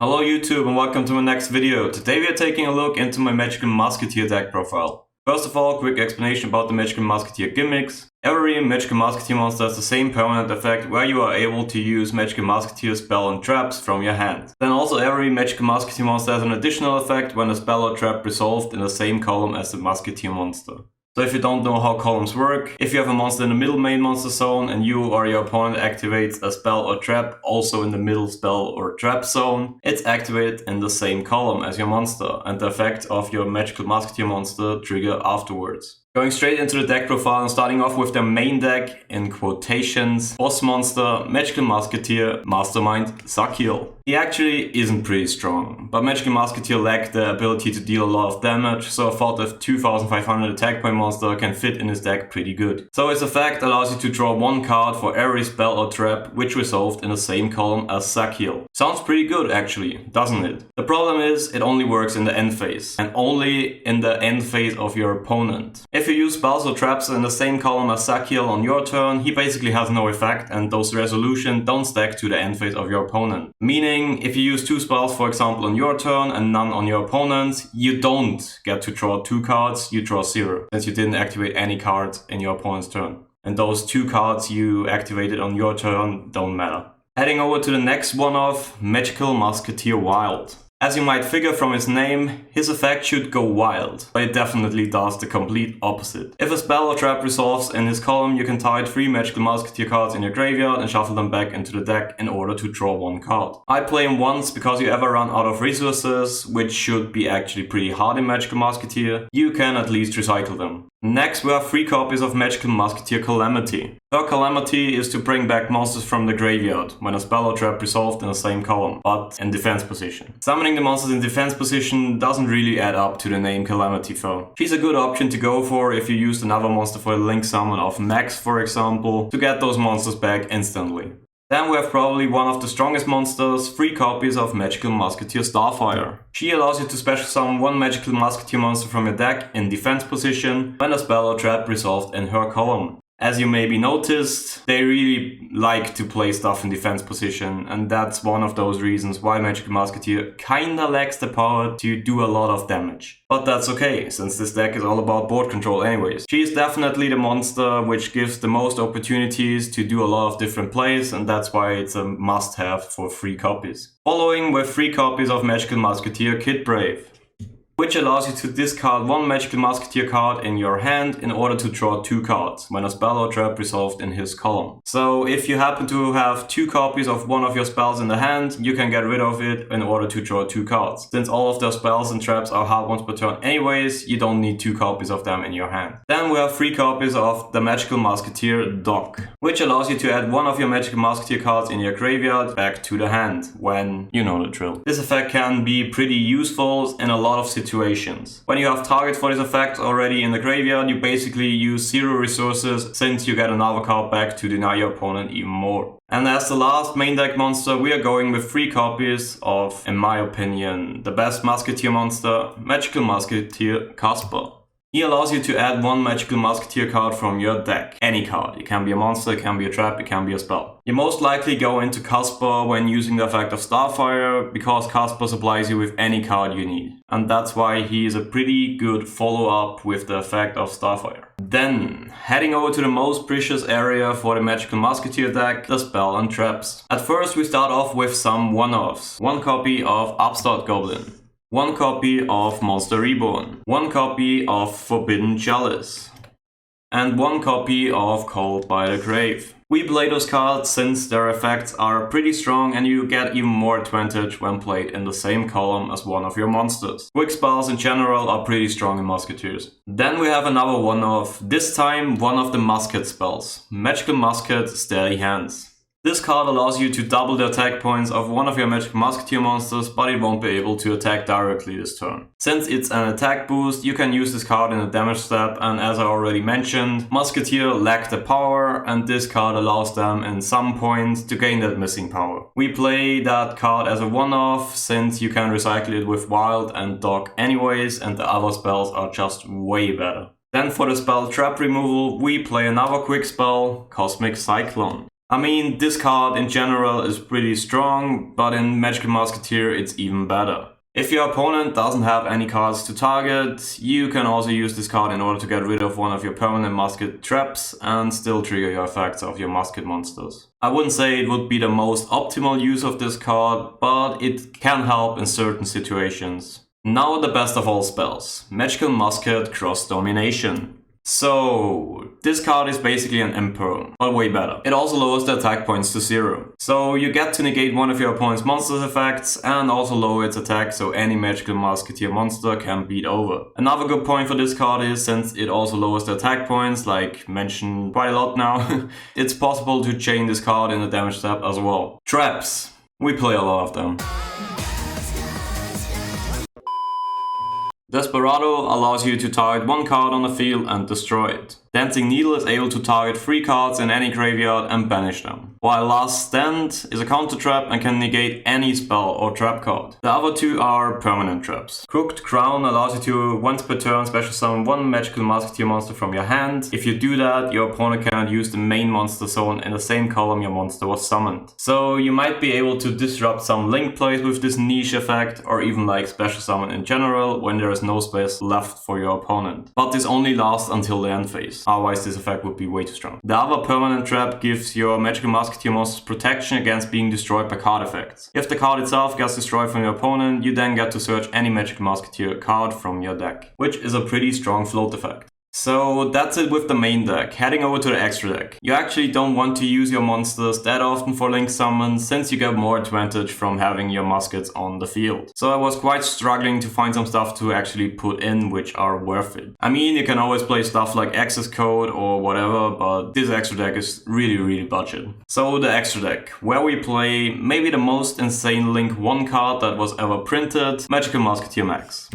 Hello YouTube and welcome to my next video. Today we are taking a look into my Magical Musketeer deck profile. First of all, quick explanation about the Magical Musketeer gimmicks. Every Magical Musketeer monster has the same permanent effect where you are able to use Magical Musketeer spell and traps from your hand. Then also every Magical Musketeer monster has an additional effect when a spell or trap resolved in the same column as the Musketeer monster. So if you don't know how columns work, if you have a monster in the middle main monster zone and you or your opponent activates a spell or trap also in the middle spell or trap zone, it's activated in the same column as your monster and the effect of your Magical Musketeer monster trigger afterwards. Going straight into the deck profile and starting off with the main deck, in quotations, boss monster, Magical Musketeer, Mastermind, Yugioh. He actually isn't pretty strong, but Magical Musketeer lacked the ability to deal a lot of damage, so I thought the 2500 attack point monster can fit in his deck pretty good. So his effect allows you to draw one card for every spell or trap which resolved in the same column as Yugioh. Sounds pretty good actually, doesn't it? The problem is it only works in the end phase, and only in the end phase of your opponent. If you use spells or traps in the same column as Yugioh on your turn, he basically has no effect and those resolutions don't stack to the end phase of your opponent. Meaning, if you use two spells for example on your turn and none on your opponent, you don't get to draw two cards, you draw 0, since you didn't activate any cards in your opponent's turn. And those two cards you activated on your turn don't matter. Heading over to the next one of Magical Musketeer Wild. As you might figure from his name, his effect should go wild, but it definitely does the complete opposite. If a spell or trap resolves in his column, you can target 3 Magical Musketeer cards in your graveyard and shuffle them back into the deck in order to draw one card. I play him once because you ever run out of resources, which should be actually pretty hard in Magical Musketeer, you can at least recycle them. Next we have 3 copies of Magical Musketeer Calamity. Her Calamity is to bring back monsters from the graveyard when a spell or trap resolved in the same column, but in defense position. Summoning the monsters in defense position doesn't really add up to the name Calamity though. She's a good option to go for if you used another monster for a link summon of Max for example, to get those monsters back instantly. Then we have probably one of the strongest monsters, 3 copies of Magical Musketeer Starfire. She allows you to special summon one Magical Musketeer monster from your deck in defense position when a spell or trap resolved in her column. As you maybe noticed, they really like to play stuff in defense position, and that's one of those reasons why Magical Musketeer kinda lacks the power to do a lot of damage. But that's okay, since this deck is all about board control anyways. She is definitely the monster which gives the most opportunities to do a lot of different plays, and that's why it's a must-have for 3 copies. Following with 3 copies of Magical Musketeer Kid Brave, which allows you to discard one Magical Musketeer card in your hand in order to draw 2 cards when a spell or trap resolved in his column. So if you happen to have 2 copies of one of your spells in the hand, you can get rid of it in order to draw 2 cards. Since all of their spells and traps are hard ones per turn anyways, you don't need 2 copies of them in your hand. Then we have 3 copies of the Magical Musketeer Doc, which allows you to add one of your Magical Musketeer cards in your graveyard back to the hand when you know the drill. This effect can be pretty useful in a lot of situations. When you have target for this effect already in the graveyard, you basically use 0 resources since you get another card back to deny your opponent even more. And as the last main deck monster, we are going with 3 copies of, in my opinion, the best Musketeer monster, Magical Musketeer Casper. He allows you to add one Magical Musketeer card from your deck. Any card. It can be a monster, it can be a trap, it can be a spell. You most likely go into Casper when using the effect of Starfire, because Casper supplies you with any card you need. And that's why he is a pretty good follow-up with the effect of Starfire. Then, heading over to the most precious area for the Magical Musketeer deck, the spell and traps. At first we start off with some one-offs. 1 copy of Upstart Goblin. 1 copy of Monster Reborn, 1 copy of Forbidden Chalice, and 1 copy of Called by the Grave. We play those cards since their effects are pretty strong and you get even more advantage when played in the same column as one of your monsters. Quick spells in general are pretty strong in Musketeers. Then we have another one-off, this time one of the Musket spells, Magical Musket Steady Hands. This card allows you to double the attack points of one of your Magical Musketeer monsters, but it won't be able to attack directly this turn. Since it's an attack boost, you can use this card in a damage step, and as I already mentioned, Musketeer lack the power, and this card allows them in some points to gain that missing power. We play that card as a one-off, since you can recycle it with Wild and Doc anyways, and the other spells are just way better. Then for the spell trap removal, we play another quick spell, Cosmic Cyclone. I mean, this card in general is pretty strong, but in Magical Musketeer it's even better. If your opponent doesn't have any cards to target, you can also use this card in order to get rid of one of your permanent musket traps and still trigger your effects of your musket monsters. I wouldn't say it would be the most optimal use of this card, but it can help in certain situations. Now the best of all spells, Magical Musket Cross Domination. So, this card is basically an Emperor, but way better. It also lowers the attack points to 0. So you get to negate one of your opponent's monster's effects and also lower its attack so any Magical Musketeer monster can beat over. Another good point for this card is, since it also lowers the attack points, like mentioned quite a lot now, it's possible to chain this card in the damage tab as well. Traps. We play a lot of them. Desperado allows you to target one card on the field and destroy it. Dancing Needle is able to target 3 cards in any graveyard and banish them. While Last Stand is a counter trap and can negate any spell or trap card. The other 2 are permanent traps. Crooked Crown allows you to once per turn special summon one Magical Musketeer monster from your hand. If you do that, your opponent cannot use the main monster zone in the same column your monster was summoned. So you might be able to disrupt some link plays with this niche effect, or even like special summon in general when there is no space left for your opponent. But this only lasts until the end phase. Otherwise this effect would be way too strong. The other permanent trap gives your Magical Musketeer monsters protection against being destroyed by card effects. If the card itself gets destroyed from your opponent, you then get to search any Magical Musketeer card from your deck, which is a pretty strong float effect. So that's it with the main deck. Heading over to the extra deck. You actually don't want to use your monsters that often for link summons, since you get more advantage from having your muskets on the field. So I was quite struggling to find some stuff to actually put in which are worth it. I mean, you can always play stuff like Access Code or whatever, but this extra deck is really budget. So the extra deck, where we play maybe the most insane Link 1 card that was ever printed, Magical Musketeer Max.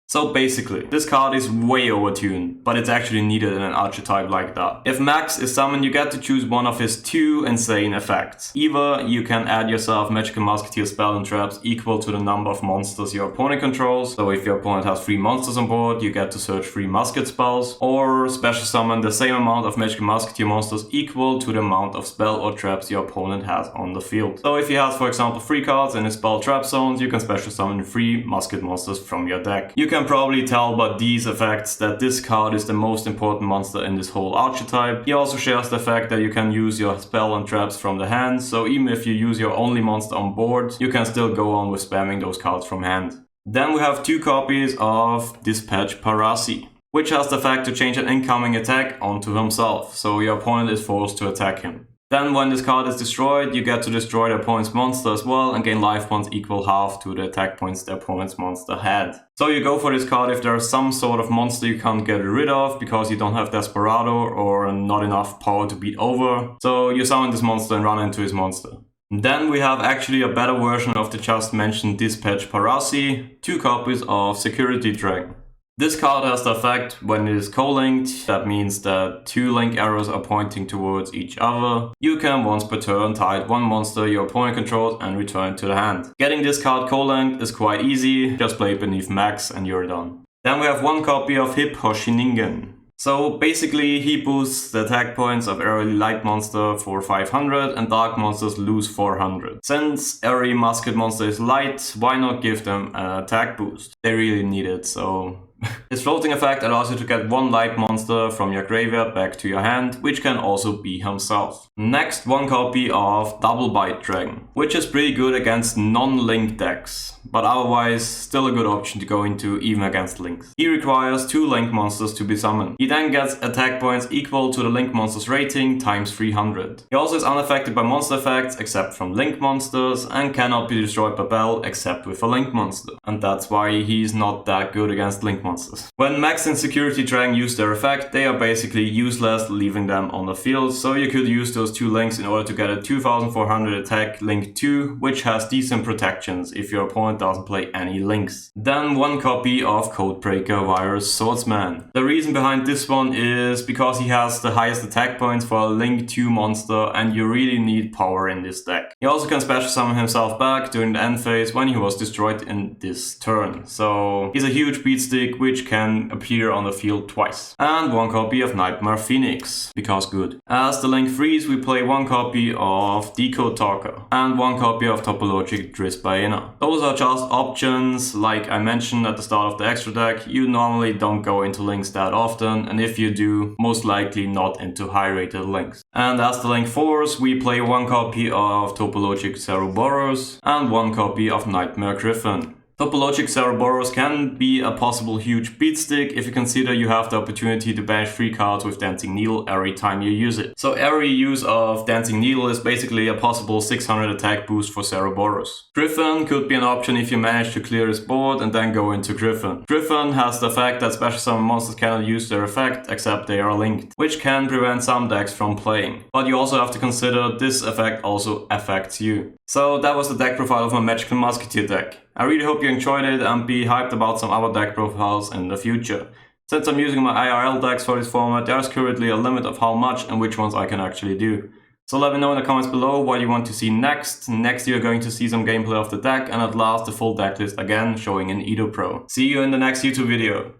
So basically, this card is way overtuned, but it's actually needed in an archetype like that. If Max is summoned, you get to choose one of his 2 insane effects. Either you can add yourself Magical Musketeer spell and traps equal to the number of monsters your opponent controls. So if your opponent has 3 monsters on board, you get to search 3 musket spells. Or special summon the same amount of Magical Musketeer monsters equal to the amount of spell or traps your opponent has on the field. So if he has, for example, 3 cards in his spell trap zones, you can special summon 3 musket monsters from your deck. You can probably tell by these effects that this card is the most important monster in this whole archetype. He also shares the fact that you can use your spell and traps from the hand, so even if you use your only monster on board, you can still go on with spamming those cards from hand. Then we have 2 copies of Dispatch Parasi, which has the effect to change an incoming attack onto himself, so your opponent is forced to attack him. Then when this card is destroyed, you get to destroy the opponent's monster as well and gain life points equal half to the attack points the opponent's monster had. So you go for this card if there is some sort of monster you can't get rid of because you don't have Desperado or not enough power to beat over. So you summon this monster and run into his monster. Then we have actually a better version of the just mentioned Dispatch Parasi, 2 copies of Security Dragon. This card has the effect when it is co-linked, that means that 2 link arrows are pointing towards each other. You can once per turn target one monster your opponent controls and return it to the hand. Getting this card co-linked is quite easy, just play it beneath Max and you're done. Then we have 1 copy of Hip Hoshiningen. So basically he boosts the attack points of every light monster for 500 and dark monsters lose 400. Since every musket monster is light, why not give them an attack boost? They really need it, so... His floating effect allows you to get 1 light monster from your graveyard back to your hand, which can also be himself. Next, 1 copy of Double Byte Dragon, which is pretty good against non-link decks, but otherwise still a good option to go into even against links. He requires 2 link monsters to be summoned. He then gets attack points equal to the link monster's rating times 300. He also is unaffected by monster effects except from link monsters and cannot be destroyed by Bell except with a link monster. And that's why he's not that good against link monsters. When Max and Security Dragon use their effect, they are basically useless, leaving them on the field, so you could use those 2 links in order to get a 2400 attack link 2, which has decent protections if your opponent doesn't play any links. Then 1 copy of Codebreaker Virus Swordsman. The reason behind this one is because he has the highest attack points for a link 2 monster and you really need power in this deck. He also can special summon himself back during the end phase when he was destroyed in this turn. So he's a huge beatstick which can appear on the field twice. And 1 copy of Nightmare Phoenix, because good. As the link freeze, we play 1 copy of Decode Talker and 1 copy of Topologic Drisbaena. Those are just options. Like I mentioned at the start of the extra deck, you normally don't go into links that often, and if you do, most likely not into high rated links. And as the link force, we play 1 copy of Topologic Ceroboros and 1 copy of Nightmare Griffin. Topologic Ceroboros can be a possible huge beatstick if you consider you have the opportunity to banish 3 cards with Dancing Needle every time you use it. So every use of Dancing Needle is basically a possible 600 attack boost for Ceroboros. Griffin could be an option if you manage to clear his board and then go into Griffin. Griffin has the effect that special summon monsters cannot use their effect except they are linked, which can prevent some decks from playing. But you also have to consider this effect also affects you. So that was the deck profile of my Magical Musketeer deck. I really hope you enjoyed it and be hyped about some other deck profiles in the future. Since I'm using my IRL decks for this format, there's currently a limit of how much and which ones I can actually do. So let me know in the comments below what you want to see next. Next you're going to see some gameplay of the deck and at last the full deck list again showing in Edo Pro. See you in the next YouTube video.